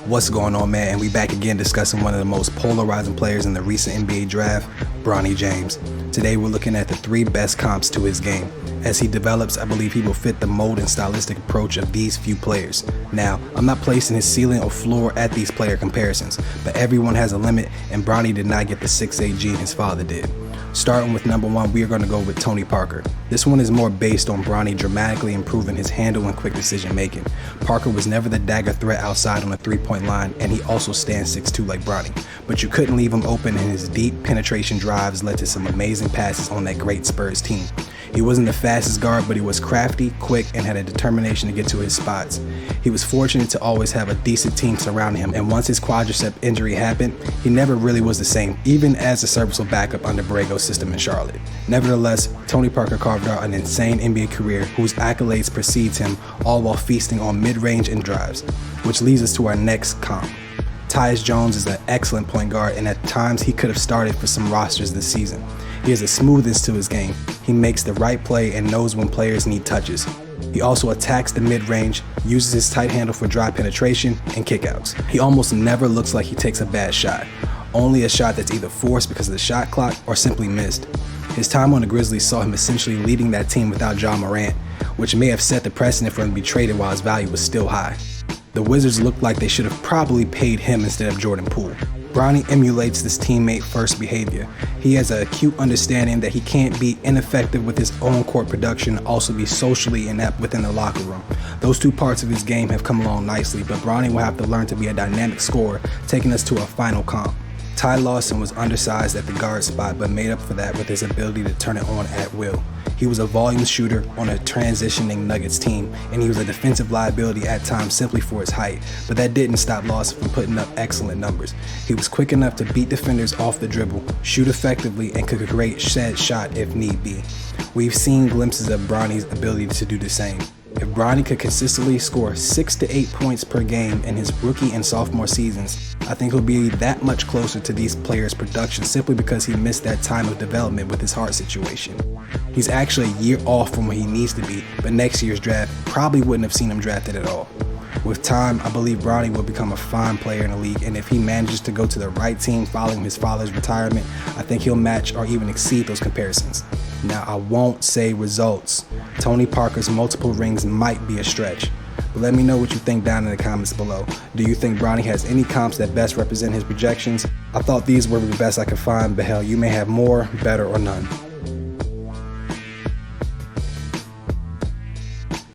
What's going on, man? And we back again discussing one of the most polarizing players in the recent NBA draft, Bronny James. Today we're looking at the 3 best comps to his game. As he develops, I believe he will fit the mold and stylistic approach of these few players. Now, I'm not placing his ceiling or floor at these player comparisons, but everyone has a limit, and Bronny did not get the 6'8" gene his father did. Starting with number 1, we are going to go with Tony Parker. This one is more based on Bronny dramatically improving his handle and quick decision making. Parker was never the dagger threat outside on the 3-point line, and he also stands 6'2" like Bronny. But you couldn't leave him open, and his deep penetration drives led to some amazing passes on that great Spurs team. He wasn't the fastest guard, but he was crafty, quick, and had a determination to get to his spots. He was fortunate to always have a decent team surrounding him, and once his quadricep injury happened, he never really was the same, even as a serviceable backup under Borrego's system in Charlotte. Nevertheless, Tony Parker carved out an insane NBA career whose accolades precedes him, all while feasting on mid-range and drives, which leads us to our next comp. Tyus Jones is an excellent point guard, and at times he could have started for some rosters this season. He has a smoothness to his game. He makes the right play and knows when players need touches. He also attacks the mid-range, uses his tight handle for drive penetration and kickouts. He almost never looks like he takes a bad shot, only a shot that's either forced because of the shot clock or simply missed. His time on the Grizzlies saw him essentially leading that team without Ja Morant, which may have set the precedent for him to be traded while his value was still high. The Wizards looked like they should have probably paid him instead of Jordan Poole. Bronny emulates this teammate-first behavior. He has an acute understanding that he can't be ineffective with his own court production and also be socially inept within the locker room. Those 2 parts of his game have come along nicely, but Bronny will have to learn to be a dynamic scorer, taking us to a final comp. Ty Lawson was undersized at the guard spot, but made up for that with his ability to turn it on at will. He was a volume shooter on a transitioning Nuggets team, and he was a defensive liability at times simply for his height, but that didn't stop Lawson from putting up excellent numbers. He was quick enough to beat defenders off the dribble, shoot effectively, and could create said shot if need be. We've seen glimpses of Bronny's ability to do the same. If Bronny could consistently score 6 to 8 points per game in his rookie and sophomore seasons, I think he'll be that much closer to these players' production simply because he missed that time of development with his heart situation. He's actually a year off from where he needs to be, but next year's draft probably wouldn't have seen him drafted at all. With time, I believe Bronny will become a fine player in the league, and if he manages to go to the right team following his father's retirement, I think he'll match or even exceed those comparisons. Now, I won't say results. Tony Parker's multiple rings might be a stretch, but let me know what you think down in the comments below. Do you think Bronny has any comps that best represent his projections? I thought these were the best I could find, but hell, you may have more, better, or none.